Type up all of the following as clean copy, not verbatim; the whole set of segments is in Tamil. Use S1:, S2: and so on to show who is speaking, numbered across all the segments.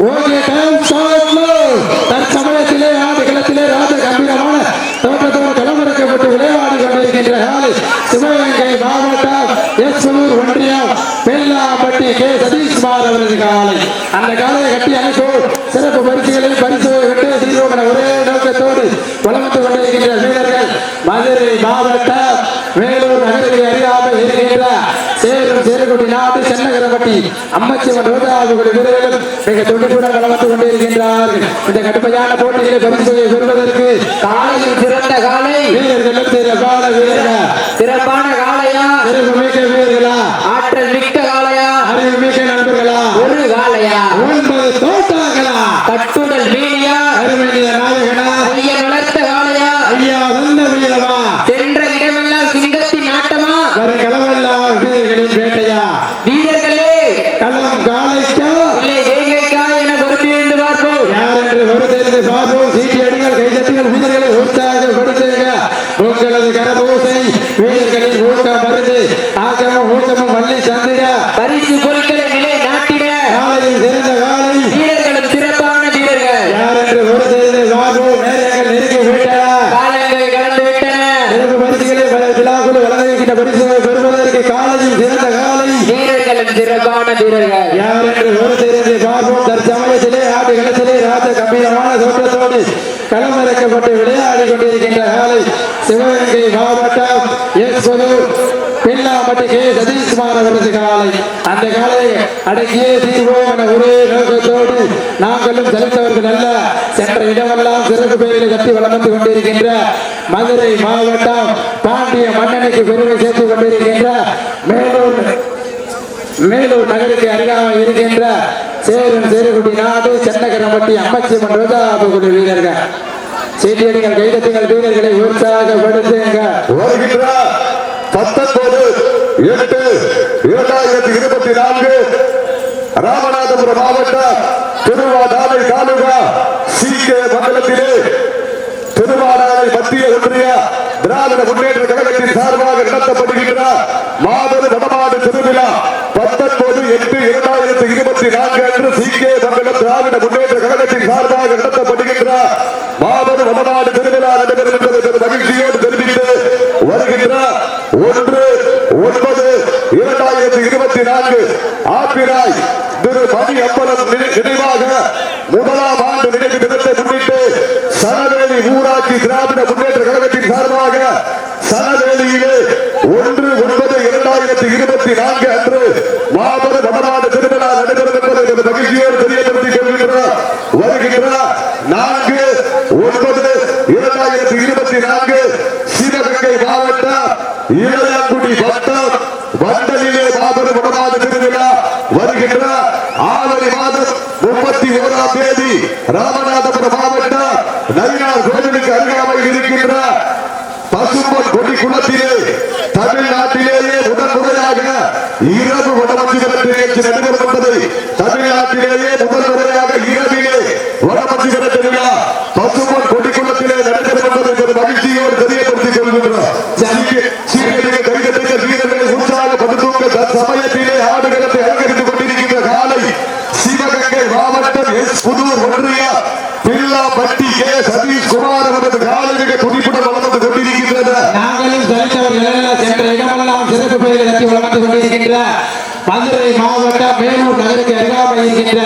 S1: Okay time start. தற்சமயத்திலே ஆடுகளத்திலே ராஜ கம்பீரமான தோட்டத்தோடு களமிறக்கப்பட்டு விளையாடி கொண்டிருக்கின்ற காலை சிவகங்கை மாவட்டம் எஸ்வூர் ஒன்றியம் பெல்லாம்பட்டி கே சதீஷ்குமார் அவரது காலை. அந்த காலையை கட்டி அனுப்போம் சிறப்பு பரிசுகளை பரிசு விட்டு சீரோகன ஒரே நோக்கத்தோடு வளம் வந்து கொண்டிருக்கின்ற வீரர்கள் மதுரை மாவட்டம் வேலூர் நகரை அறியாமல் இருக்கின்ற சேரும் சேருக்குடி நாடு சென்னகரப்பட்டி அம்மச்சிவன் ரோஜாவுடைய வீரர்களும் மிக துடிப்புடன் வளம் வந்து கொண்டிருக்கின்றார்கள். இந்த கடுமையான போட்டிகளை பரிசுகளை பெறுவதற்கு
S2: காலையில் சிறந்த காலை
S1: வீரர்களும் சிறப்பான வீரர்கள்.
S2: சிறப்பான காலையா,
S1: சிறப்பு மிக்க வீரர்களா,
S2: ஆற்றல் மிக்க காலையா,
S1: அறிவு மிக்க நண்பர்களா,
S2: ஒரு காலையா,
S1: 9 தோட்டாங்களா,
S2: கட்டுடல் வீணியா,
S1: அருமைய நாயகனா,
S2: ஐயன் வளர்த்த காலையா,
S1: ஐயா வந்த வீரமா,
S2: சென்ற இடமெல்லாம் சிங்கத்தின் ஆட்டமா,
S1: வருகளமெல்லாம் வீரர்களின் வேட்டையா,
S2: வீரர்களே
S1: களம் காலைக்கா
S2: இல்லை வேங்கைக்கா என பொறுத்திருந்து பார்ப்போம்.
S1: யார் என்று பொறுத்திருந்து பார்ப்போம். சீட்டி அடிகள் கைதட்டுகள் வீரர்களை உற்சாகப்படுத்துங்க. உங்களது கரபூசை வீரர்களின் ஊக்கம் மருந்து ஆக்கமும் ஊக்கமும் வள்ளி சந்திர
S2: பரிசு பொருட்களை நிலை நாட்டிட
S1: காலையில் சிறந்த காலை
S2: வீரர்களும் சிறப்பான வீரர்கள்.
S1: யார் என்று பொறுத்திருந்து பார்ப்போம். நேரங்கள் நெருங்கி விட்டன,
S2: காலங்கள் கடந்து விட்டன.
S1: சிறப்பு பரிசுகளை விழாக்குழு வழங்குகின்ற பரிசுகளை பெறுவதற்கு காலையில் சிறந்த காலை
S2: வீரர்களும் சிறப்பான வீரர்கள்.
S1: யார் என்று பொறுத்திருந்து பார்ப்போம். தற்சமயத்திலே ஆடுகளத்திலே ராஜ கம்பீரமான தோற்றத்தோடு களமிறக்கப்பட்டு விளையாடி கொண்டிருக்கின்ற காலை சிவகங்கை மாவட்டம் எஸ்வூர் பெல்லாம்பட்டி கே சதீஷ்குமார் அவரது காலை. அந்த காலை அடக்கியே தீர்வோம் என ஒரே நோக்கத்தோடு நாங்களும் செலுத்தவர்கள் அல்ல சென்ற இடமெல்லாம் சிறப்பு பெயரில் கட்டி வளம் வந்து கொண்டிருக்கின்ற மதுரை மாவட்டம் பாண்டிய மன்னனுக்கு பெருமை சேர்த்து கொண்டிருக்கின்ற மேலூர் நகருக்கு அருகாமல் இருக்கின்ற சேரும் சேருக்குடி நாடு சென்னகரம்பட்டி அம்மச்சிவன் ரோஜாபுகுடி வீரர்கள். சீட்டியடிகள் கைதட்டுங்கள் வீரர்களை உற்சாகப்படுத்துங்க.
S3: வருகின்ற 19/8/2024 ராமநாதபுரம் மாவட்டம் திருவாடானை தாலுகா சி.கே. மண்டலத்திலே திருவாடானை மத்திய ஒன்றிய திராவிட முன்னேற்ற கழகத்தின் சார்பாக நடத்தப்படுகின்ற மாபெரும் வடமாடு திருவிழா 19/8/2024 அன்று சி.கே. மண்டலம் திராவிட முன்னேற்ற கழகத்தின் சார்பாக நடத்தப்படுகின்ற மாபெரும் வடமாடு திருவிழா நடைபெறும் என்பதை மகிழ்ச்சியோடு தெரிவித்து வருகின்ற 1/9/2024 ஆப்பிராய் திரு மணி அம்பலம் நினைவாக முதலாம் ஆண்டு நினைவு தினத்தை முன்னிட்டு சனவேலி ஊராட்சி திராவிட முன்னேற்ற கழகத்தின் சார்பாக சனவேலியிலே 1/9/2024 அன்று மாபெரும் வடமாடு திருவிழா நடைபெறும் என்பதை மகிழ்ச்சியோடு தெரியப்படுத்திக் கொள்கின்றனர். வருகின்ற 4/9/2024 சிவகங்கை மாவட்டம் இளையாங்குடி வட்டம் வண்டலிலே மாபெரும் வடமாடு திருவிழா வருகின்ற ஆவணி மாதம் 31ஆம் தேதி ராமநாதபுரம் மாவட்டம் நயினார் கோவிலுக்கு அருகாமையில் இருக்கின்ற பசும்பொன் கொடி குளத்திலே தமிழ்நாட்டிலேயே முதன்முறையாக இரவு வடமஞ்சுகர நிகழ்ச்சி நடைபெறும் என்பதை தமிழ்நாட்டிலேயே முதல் முறையாக இரவிலே வடமஞ்சுகர திருவிழா பசும்பொன் கொடி குளத்திலே நடைபெறும் என்பதை மகிழ்ச்சியோடு தெரியப்படுத்திக் கொள்கின்றனர். வீரர்களை உற்சாகப்படுத்தும் சமயத்திலே ஆடுகளத்தை அலங்கரித்துக் கொண்டிருக்கின்ற காலை சிவகங்கை மாவட்டம் எஸ்வூர் ஒன்றிய பெல்லாம்பட்டி கே சதீஷ்குமார் அவரது காலையிலே துடிப்புடன் வளம் வந்து கொண்டிருக்கின்றன.
S1: நாங்களும் செலுத்தவர்கள் சென்ற இடமெல்லாம் சிறப்பு பெயரில் கட்டி வளம் வந்து கொண்டிருக்கின்ற மதுரை மாவட்டம் மேலூர் நகருக்கு அருகாமல் இருக்கின்ற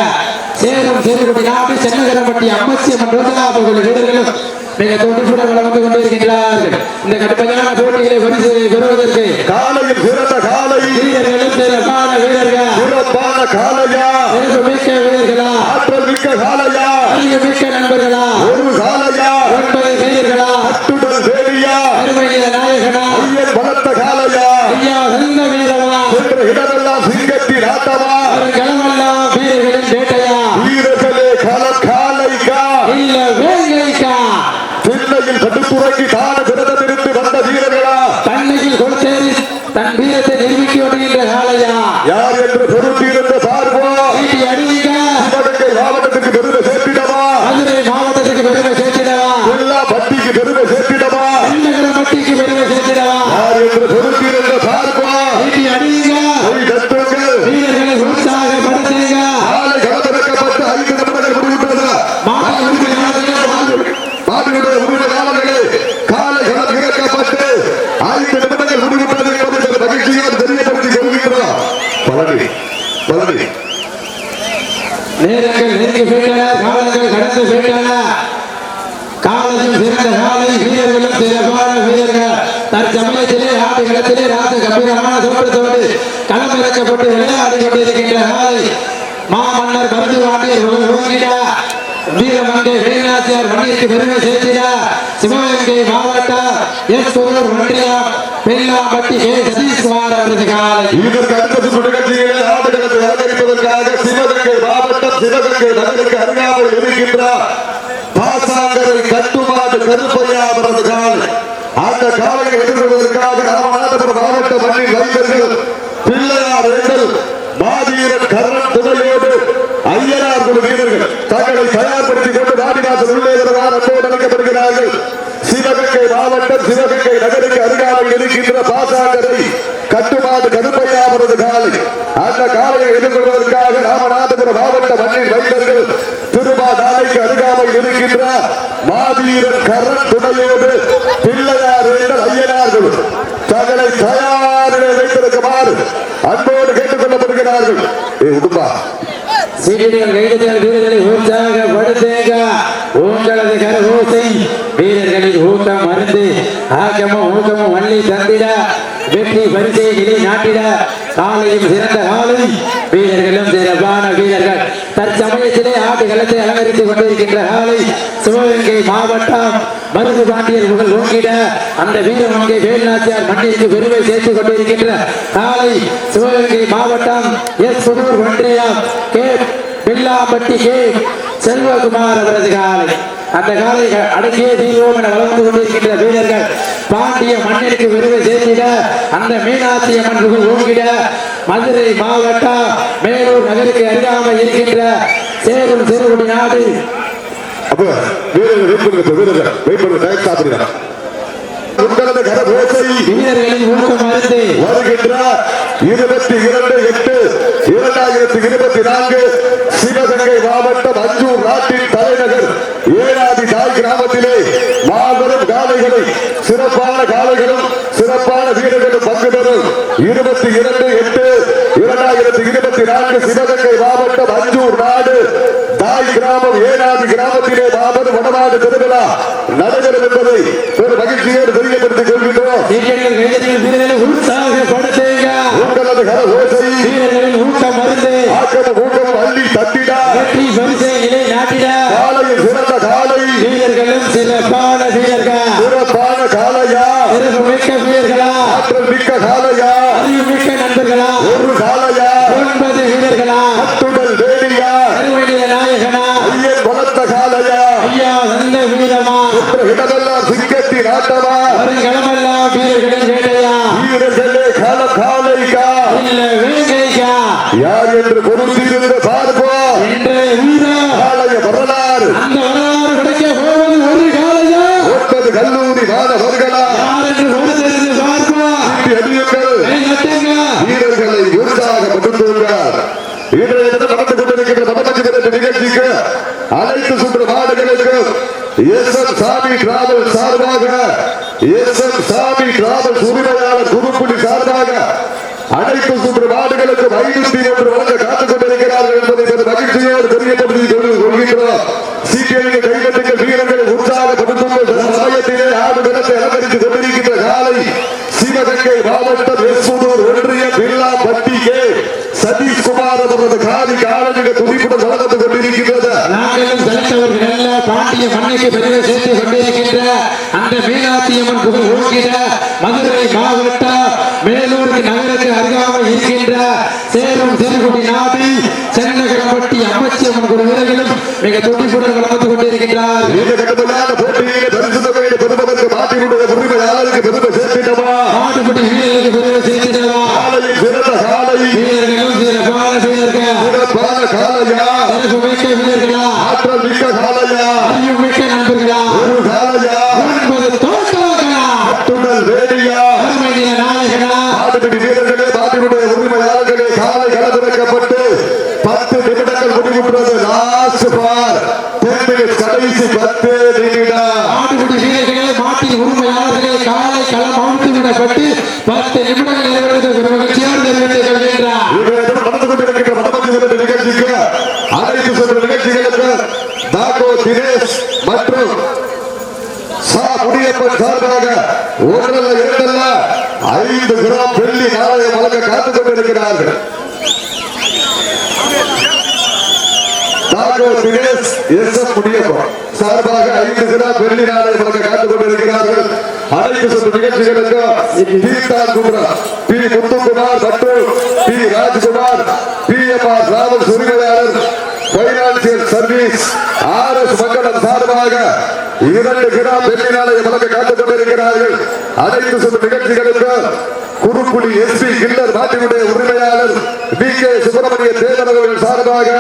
S1: சேரும் சேருக்குடி நாடு சென்னகரம்பட்டி அம்மச்சிவன் ரோஜாபுகுடி வீரர்களும் மிக துடிப்புடன் வளம் வந்து கொண்டிருக்கின்றார்கள். இந்த கடுமையான போட்டிகளை பரிசு பெறுவதற்கு
S3: காலையில் சிறந்த காலை
S1: வீரர்களும் சிறப்பான வீரர்கள்.
S3: சிறப்பான காலையா,
S1: சிறப்பு மிக்க வீரர்களா,
S3: ஆற்றல் மிக்க காலையா,
S1: அறிவு மிக்க நண்பர்களா,
S3: ஒரு காலையா,
S1: 9 வீரர்களா,
S3: அத்துடன் வேலியா,
S1: அருமைய நாயகனா,
S3: ஐயன் வளர்த்த காலையா,
S1: ஐயா வந்த வீரமா,
S3: சென்ற இடமெல்லாம் சிங்கத்தின் ஆட்டமா,
S1: களமெல்லாம் வீரர்களின் வேட்டையா,
S3: வீரர்களே களம் காலைக்கா
S1: இல்ல வேங்கைக்கா,
S3: பிள்ளையில் கட்டுத்துறைக்கு தான விரதமிருந்து வந்த வீரர்களா,
S1: தன்னையில் கொடுத்தேறி தன் வீரத்தை நிரூபிக்க வருகின்ற காலையா,
S3: யார் என்று பொருட்டியிருந்த பார்ப்போம்.
S1: வீட்டி அடிங்க
S3: சிவகங்கை மாவட்டத்துக்கு பெருமை சேர்த்திடவா,
S1: மதுரை மாவட்டத்துக்கு பெருமை சேர்த்திடவா,
S3: பெல்லாம்பட்டிக்கு பெருமை சேர்த்திடவா,
S1: சென்னகரம்பட்டிக்கு பெருமை சேர்த்திடவா,
S3: யார் என்று பொருட்டியிருந்த பார்ப்போம்.
S1: வீட்டி அடிங்க
S3: கட்டுங்கள்
S1: நேரங்கள் நெருங்கி போயிட்டன, காலங்கள் கடந்து போயிட்டன. காலையும் சிறந்த காலை, வீரர்களும் சிறப்பான வீரர்கள். தற்சமயத்திலே ஆடுகளத்திலே ராஜ கம்பீரமான தோற்றத்தோடு களமிறக்கப்பட்டு விளையாடி கொண்டிருக்கின்ற காலை மாமன்னர் மருது வாண்டியர் வீரமங்கை வேலாச்சியார் மணிக்கு பெருமை சேர்த்திட சிவகங்கை மாவட்டம் எஸ் ஒன்றியம் பெல்லாம்பட்டி கே சதீஷ்குமார் அவரது காலை.
S3: இதற்கு அடுத்த சுற்று நிகழ்ச்சியிலே ஆடுகளத்தை அலங்கரிப்பதற்காக சிவகங்கை மாவட்டம் சிவகங்கை நகருக்கு அருகாமல் இருக்கின்ற பாசாங்கரை கட்டுமாடு கருப்பையா அவரது காலை. அந்த காலையை எதிர்கொள்வதற்காக ராமநாதபுரம் மாவட்ட மண்ணின் வைத்தர்கள் பிள்ளையார் வேண்டல் மாவீரன் கரண் துணையோடு ஐயனார் குழு வீரர்கள் தங்களை தயார்படுத்திக் கொண்டு வாடிவாசல் உள்ளே அன்போடு அழைக்கப்படுகிறார்கள். சிவகங்கை மாவட்டம் சிவகங்கை நகருக்கு அருகாமையில் இருக்கின்ற பாசாங்கரை கட்டுமாடு கருப்பையா அவரது காலை. அந்த காலையை எதிர்கொள்வதற்காக ராமநாதபுரம் மாவட்ட மண்ணின் வைத்தர்கள் திருமாலைக்கு அருகாமையில் இருக்கின்ற மாவீரன் கரண் துணையோடு பிள்ளையார் வேண்டல் ஐயனார் குழு தங்களை தயாரிலே வைத்திருக்குமாறு அன்போடு கேட்டுக் கொள்ளப்படுகிறார்கள். உடும்பா
S1: சீனியர் கைதிகள் வீரர்களை உற்சாகப்படுத்துங்க. உங்களது கரகோசை வீரர்களின் ஊக்கம் மருந்து ஆக்கமும் ஊக்கமும் வள்ளி தந்திட வெற்றி பரிசை நிலை நாட்டிட காலையும் சிறந்த காலை வீரர்களும் சிறப்பான வீரர்கள். தற்சமயத்திலே ஆட்டுகளத்தை அலங்கரித்துக் கொண்டிருக்கின்ற காலை சிவகங்கை மாவட்டம் மருது பாண்டியர் புகழ் ஓங்கிட அந்த வீரமங்கை வேல்நாச்சியார் மண்ணிற்கு பெருமை சேர்த்துக் கொண்டிருக்கின்ற காலை சிவகங்கை மாவட்டம் எஸ் ஒன்றியம் கே பில்லாம்பட்டி கே செல்வகுமார் அவரது காலை. அந்த காலை அடங்கிய தீர்வோம் என வளர்ந்து கொண்டிருக்கின்ற வீரர்கள் பாண்டிய மண்ணிற்கு பெருமை சேர்த்திட அந்த மீனாட்சி அம்மன் புகழ் ஓங்கிட மதுரை மாவட்டம் மேலூர் நகருக்கு அருகாமல் இருக்கின்ற சேரும் சிறுகுடி நாடு
S3: உங்களது கரகோசை
S1: வீரர்களின் ஊக்கம் மருந்து
S3: வருகின்ற 22/8/2024 சிவகங்கை மாவட்டம் அஞ்சூர் நாட்டின் தலைநகர் ஏனாதி தாய் கிராமத்திலே மாபெரும் காளைகளை சிறப்பான காளைகளும் சிறப்பான வீரர்களும் பங்கு பெறும் 22/8/2024 சிவகங்கை மாவட்டம் அஞ்சூர் நாடு தாய் கிராமம் ஏனாதி கிராமத்திலே மாபெரும் வடநாடு திருவிழா நடைபெறும் என்பதை ஒரு மகிழ்ச்சியோடு தெரியப்படுத்திக் கொள்கின்றோம். உங்களது கரகோசை
S1: வீரர்களின் ஊக்கம் மருந்து
S3: ஆக்கமும் ஊக்கமும் அள்ளி தட்டிட
S1: வெற்றி பரிசை நிலை நாட்டிட
S3: காலையில் சிறந்த காலை
S1: வீரர்களும் சிறப்பான வீரர்கள்
S3: சிறப்பான காலையா
S1: சிறப்பு மிக்க வீரர்களா
S3: ஆற்றல் மிக்க காலையா
S1: அறிவு மிக்க நண்பர்களா
S3: ஒரு காலையா
S1: 9 வீரர்களா
S3: அத்துடல் வேலியா
S1: அருமையில நாயகனா
S3: ஐயன் வளர்த்த காலையா
S1: ஐயா நல்ல வீரமா
S3: இடமெல்லாம் சிங்கத்தின் ஆட்டமா
S1: வருங்களமெல்லாம் வீரர்களின் வேட்டையா
S3: வீரர்களே காலம் காலைக்கா
S1: இல்ல வேங்கைக்கா
S3: யார் என்று பொருந்திருந்த பார்ப்போம்
S1: என்ற வீரா
S3: காலைய வரலாறு
S1: அந்த வரலாறு கிடைக்க போவது ஒரு காலையா
S3: 9 கல்லூரி மாணவர்களா
S1: யார் என்று பொறுத்திருந்து பார்ப்போம்
S3: அடியுங்கள் வீரர்களை உற்சாகப்படுத்துகிறார். இன்றைய தினம் நடந்து கொண்டிருக்கின்ற நமக்கு நிகழ்ச்சிக்கு அனைத்து சுற்று நாடுகளுக்கு எஸ்.எம். சாமி டிராவல் சார்பாக எஸ்.எம். சாமி டிராவல் உரிமையாளர் குறுப்புடி சார்பாக அனைத்து சுற்று நாடுகளுக்கு 501 வழங்க காத்துக் கொண்டிருக்கிறார்கள் என்பதை மகிழ்ச்சியோடு தெரியப்படுத்திக் கொள்கின்றோம். சிபிஐ கைகட்டுங்கள் வீரர்களை உற்சாகப்படுத்துங்கள். சமயத்திலே ஆடு நிலத்தை அலங்கரித்து கொண்டிருக்கின்ற காலை சிவகங்கை மாவட்டம் எஸ் ஒன்றியம் பில்லாம்பட்டி கே சதீஷ்குமார் அவரது காதி காலமிக துடிப்புடன் வளர்ந்து கொண்டிருக்கின்றது.
S1: நாங்களும் செலுத்தவர்கள் அல்ல பாண்டிய மண்ணுக்கு பெருமை சேர்த்து கொண்டிருக்கின்ற அந்த மீனாட்சி அம்மன் புகழ் ஓங்கிட மதுரை மாவட்டம் மேலூர் நகருக்கு அருகாமல் இருக்கின்ற சேரும் சிறுகுடி நாடு சென்னகரம்பட்டி அம்மச்சி அம்மன் குழு வீரர்களும் மிக துடிப்புடன் வளர்ந்து கொண்டிருக்கின்றார்.
S3: இந்த கடுமையான போட்டியிலே பரிசு தொகையை பெறுவதற்கு மாட்டினுடைய உரிமையாளருக்கு பெருமை சேர்த்திடவா
S1: மாட்டுப்பட்டி வீரர்களுக்கு பெருமை சேர்த்திடவா
S3: காலையில் சிறந்த காலை
S1: வீரர்களும் சிறப்பான வீரர்கள்
S3: சிறப்பான காலையா
S1: சிறப்பு மிக்க வீரர்களா
S3: ஆற்றல் மிக்க காலையா
S1: அறிவு மிக்க நண்பர்களா
S3: ஒரு காலையா
S1: 9 தோட்டங்களா
S3: அத்துடல் வேலியா
S1: அருமையில நாயகனா
S3: மாட்டுப்பிடி வீரர்களே மாட்டினுடைய உரிமையாளர்களே காலை களமிறக்கப்பட்டு 10 நிமிடங்கள் முடிவுற்றது. லாஸ்ட் பார் 10 minutes கடைசி 10 நிமிடம்.
S1: மாட்டுப்பட்டி வீரர்களே மாட்டின் உரிமையாளர்களே காலை களம் அவுழ்த்து விடப்பட்டு 10 நிமிடங்கள் நிறைவேறுவது மகிழ்ச்சியோடு தெரிவித்துக் கொள்கின்றார்.
S3: இன்றைய தினம் நடந்து கொண்டிருக்கின்ற மனமஞ்சு நிகழ்ச்சிக்கு அனைத்து ராகோ தினேஷ் எஸ் எம் முடியப்பா சார்பாக 5 கிராம் வெள்ளி நாணயம் வழங்க காத்துக் கொண்டிருக்கிறார்கள். அனைத்து சுற்று நிகழ்ச்சிகளுக்கு தீர்த்தா குப்ரா பி முத்துக்குமார் மற்றும் P Rajkumar P M R ராவல் உரிமையாளர் பைனான்சியல் சர்வீஸ் RS மங்கலம் சார்பாக 2 கிராம் வெள்ளி நாணயம் வழங்க காத்துக் கொண்டிருக்கிறார்கள். அனைத்து சுற்று நிகழ்ச்சிகளுக்கு குறுக்குடி SP கில்லர் நாட்டினுடைய உரிமையாளர் BK சுப்பிரமணிய தேவர் அவர்கள் சார்பாக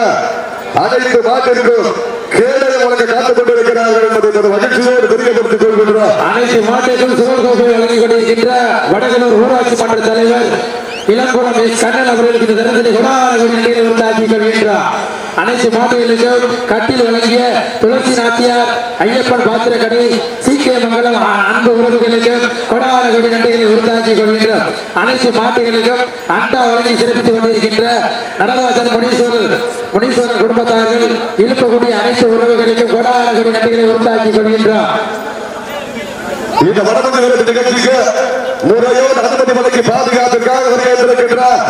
S3: அனைத்து மாட்டிற்கும் கேடயம் வழங்க காத்துக் கொண்டிருக்கிறார்கள் என்பதை மகிழ்ச்சியோடு தெரியப்படுத்திக் கொள்கின்றோம்.
S1: அனைத்து மாட்டிற்கும் சுவர் கோப்பை வழங்கிக் கொண்டிருக்கின்ற வடகனூர் ஊராட்சி மன்ற தலைவர் இளங்குளம் கண்ணன் அவர்களுக்கு இந்த தரத்திலே கொடாரகுடி உண்டாக்கிக் கொள்கின்றார். அனைத்து மாட்டுகளுக்கும் கட்டில் வழங்கிய துளசி நாட்டியார் ஐயப்பன் பாத்திர கடை CK மங்கலம் அன்பு உறவுகளுக்கும் கொடாரகுடி நன்றிகளை உண்டாக்கிக் கொள்கின்றார். அனைத்து மாட்டுகளுக்கும் அண்டா வழங்கி சிறப்பித்துக் கொண்டிருக்கின்ற நடராஜன் முனீஸ்வரன் குடும்பத்தார்கள் இழுப்பக்கூடிய அனைத்து உறவுகளுக்கும் கொடாரகுடி நன்றிகளை உண்டாக்கிக் கொள்கின்றார்.
S3: இந்த வடமஞ்சு விரட்டு நிகழ்ச்சிக்கு முறையோடு அனுமதி வழங்கி பாதுகாப்பிற்காக வருகின்றிருக்கின்றார்.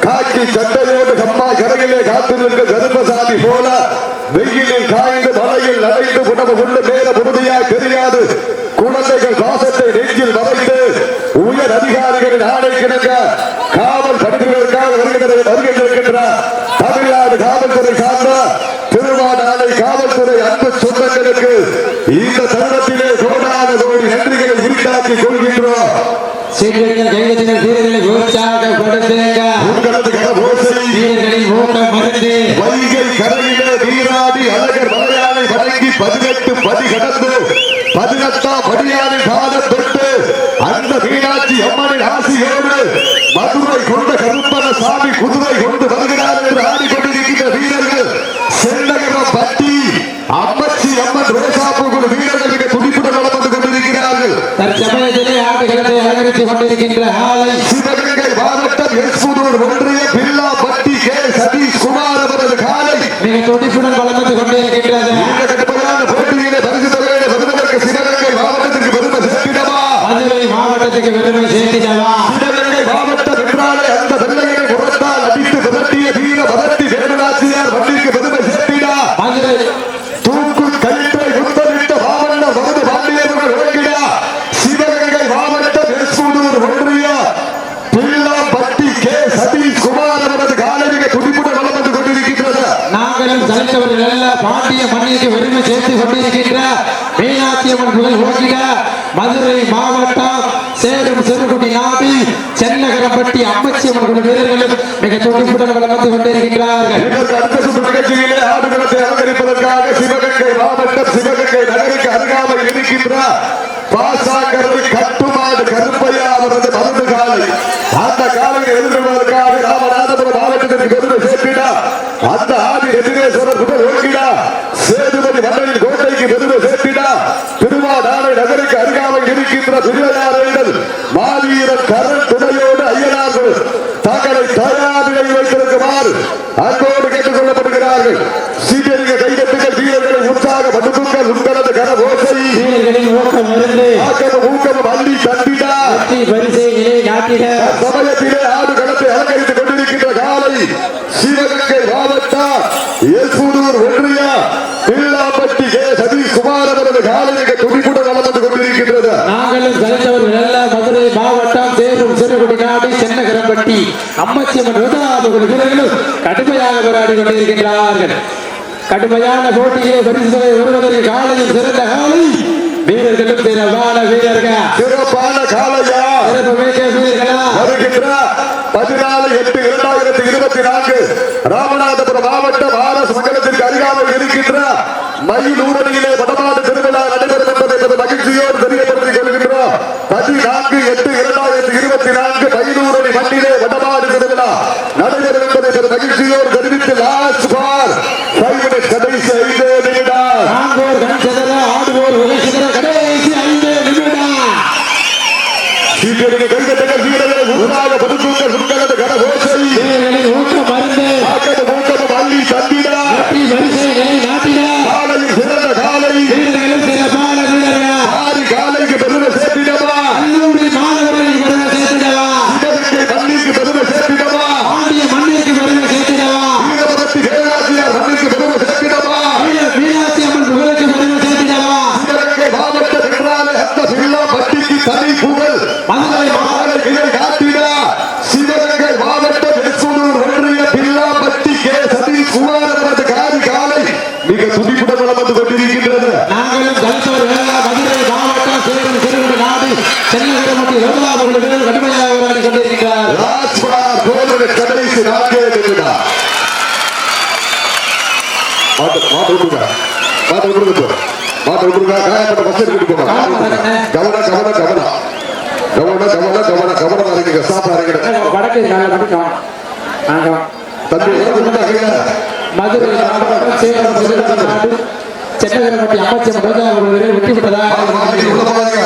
S3: காக்கி சட்டையோடு கம்மா கரையிலே காத்திருக்க கருப்பசாமி போல வெயிலில் காய்ந்து மலையில் நடைந்து உணவு கொண்டு மேல முழுமையாக தெரியாது குழந்தைகள் வாசத்தை நெஞ்சில் வரைந்து உயர் அதிகாரிகளின் ஆணை கிடக்க காவல் பணிகளுக்காக வருகின்றிருக்கின்றார். தமிழ்நாடு காவல்துறை சார்ந்த திருவாடானை காவல்துறை அன்பு சொந்தங்களுக்கு இந்த தருணத்திலே கோடான கோடி நன்றிகளை உரித்தாக்கிக் கொள்கின்றோம்.
S1: வீரர்களை உற்சாகப்படுத்துங்க.
S3: உங்களது கரபோசை
S1: வீரர்களின் ஊக்கம் மருந்து
S3: வைகை கரையிலே நீராடி அழகர் மலையானை வணங்கி 18 படி கடந்து 18ஆம் படியானின் பாதம் தொட்டு அந்த மீனாட்சி அம்மனின் ஆசியோடு மதுரை கொண்ட கருப்பண சாமி குதிரை கொண்டு வருகிறார் என்று ஆடிக்கொண்டிருக்கின்ற வீரர்கள் செல்லகரம் பட்டி அம்மச்சி அம்மன் ரோசாப்பூர் வீரர்கள் மிக துடிப்புடன் வளம் வந்து கொண்டிருக்கிறார்கள்.
S1: தற்சமயத்திலே ஆடுகளத்தை அலங்கரித்துக் கொண்டிருக்கின்ற ஆலை
S3: சிவகங்கை மாவட்டம் எஸ்புதூர் ஒன்றிய பில்லா பட்டி K சதீஷ் குமார் அவரது காலை
S1: மிக துடிப்புடன் வளம் வந்து கொண்டிருக்கின்றது.
S3: இந்த கடுமையான போட்டியிலே பரிசு தொகையை பெறுவதற்கு சிவகங்கை மாவட்டத்திற்கு பெருமை சேர்த்திடவா,
S1: மதுரை மாவட்டத்துக்கு பெருமை சேர்த்திடவா.
S3: சிவகங்கை மாவட்டம் என்றாலே அந்த வெள்ளையனை புறத்தால் அடித்து விரட்டிய வீர பதட்டி வேலுநாச்சியார் வண்டிக்கு பெருமை சேர்த்திடா.
S1: மதுரை
S3: தூக்கு கயிற்றை முத்தமிட்ட மாவட்ட மருது பாண்டியர்கள் ஓடிடா. சிவகங்கை மாவட்டம் எஸ்புதூர் ஒன்றிய பில்லா பட்டி K சதீஷ் குமார் அவரது காலமிக துடிப்புடன் வளம் வந்து கொண்டிருக்கின்றது.
S1: நாங்களும் சலித்தவர்கள் அல்ல, பாண்டிய மண்ணிற்கு பெருமை சேர்த்துக் கொண்டிருக்கின்ற மீனாட்சி அம்மன் புகழ் ஓகிட மதுரை மாவட்டம் சேரும் சிறுகுடி நாடி சென்னகரம்பட்டி அம்மச்சி அம்மன் குழு வீரர்களும் மிக துடிப்புடன் வளம் வந்து கொண்டிருக்கின்றார்கள்.
S3: இதற்கு அடுத்த சுற்று நிகழ்ச்சியிலே ஆடுகளத்தை அலங்கரிப்பதற்காக சிவகங்கை மாவட்டம் சிவகங்கை நகருக்கு அருகாமையில் இருக்கின்ற பாசாங்கரை கட்டுமாடு கருப்பையா அவரது மருந்து காலை அந்த காலையை எதிர்கொள்வதற்காக ராமநாதபுரம் மாவட்டத்திற்கு பெருமை சேர்த்திடா. அந்த ஆதி எதிரேஸ்வரர் புகழ் ஓடிடா. சேதுபதி மன்னரின் கோட்டைக்கு பெருமை சேர்த்திடா. திருவாடானை நகருக்கு அருகாமையில் இருக்கின்ற திருவையாறுகள் மாவீரர் கரண் துணையோடு ஐயனார்கள் தங்களை தயார் நிலையில் வைத்திருக்குமாறு அன்போடு கேட்டுக் கொள்ளப்படுகிறார்கள். சீனியர்கள் கைதட்டுகள் வீரர்களை உற்சாகப்படுத்துங்கள். உங்களது கரபோசை
S1: வீரர்களின் ஊக்கம் மருந்து
S3: ஊக்கமும் அள்ளி தந்திடா.
S1: வரிசை நிலை நாட்டிட
S3: சமயத்திலே ஆடுகளத்தை அலங்கரித்துக் கொண்டிருக்கின்ற காலை சிவகங்கை மாவட்டம் எஸ்புதூர் ஒன்றிய பில்லாப்பட்டி K சதீஷ் குமார் அவரது காலையை துடிப்புடன் வளம் வந்து கொண்டிருக்கின்றது.
S1: நாங்களும் சலித்தவர்கள் அல்ல, மதுரை மாவட்டம் சேரும் சிறுகுடி நாடி சென்னகரம்பட்டி அம்மச்சி அம்மன் ரோசாப்பூர் வீரர்களும் கடுமையாக போராடி கொண்டிருக்கின்றார்கள். கடுமையான போட்டியிலே பரிசு தொகை வருவதற்கு காலையில் சிறந்த காலை வீரர்களும் சிறப்பான வீரர்கள்.
S3: சிறப்பான காலையா
S1: சிறப்பு மிக்க வீரர்களா
S3: வருகின்ற 14/8/2024 ராமநாதபுரம் மாவட்டம் RS மங்கலத்திற்கு அருகாமையில் இருக்கின்ற மயிலூரணியிலே வடமாடு திருவிழா நடைபெறும் என்பதை மகிழ்ச்சியோடு தெரியப்படுத்திக் கொள்கின்றோம். 14/8/2024 மயிலூரணி மண்ணிலே வடமாடு திருவிழா நடைபெறும் என்பதை மகிழ்ச்சியோடு தெரிவித்து லாஸ்ட் ஃபார் 5 minutes கடைசி 5 நிமிடம்
S1: ஆண்டோர் கணச்சதர ஆடுவோர் உரைசிதர கடைசி 5 நிமிடம்.
S3: சீக்கிரம் கைதட்டங்கள் வீரர்களை உருவாக பதுக்குங்கள். உங்களது கரபோசை
S1: வீரர்களின் ஊக்கம் மருந்து
S3: ஊக்கமும் அள்ளி தந்திடா.
S1: வரிசை நிலை நாட்டிட
S3: காலையில் சிறந்த காலை
S1: வீரர்களும் சிறப்பான வீரர்கள்.
S3: ஆறு காலைக்கு பெருமை சேர்த்திடவா.
S1: கல்லூரி மாணவர்களுக்கு பெருமை சேர்த்திடவா.
S3: சிவகங்கை மண்ணிற்கு பெருமை சேர்த்திடவா.
S1: பாண்டிய மண்ணிற்கு பெருமை சேர்த்திடவா.
S3: வீரபுரத்தி வேலாசியார் மண்ணிற்கு பெருமை சேர்த்திடவா. மாட்டு விட்டுருங்க காயப்பட்ட பஸ் எடுத்துட்டு போங்க கவனம் அறிங்க சாப்பிட அறிங்க
S1: வடக்கு காலை மட்டும்
S3: தம்பி
S1: மதுரை மாவட்டம் சேலம் நாடு சென்னகரப்பட்டி அமைச்சர் வெற்றி பெற்றதா
S3: உள்ள போகாதீங்க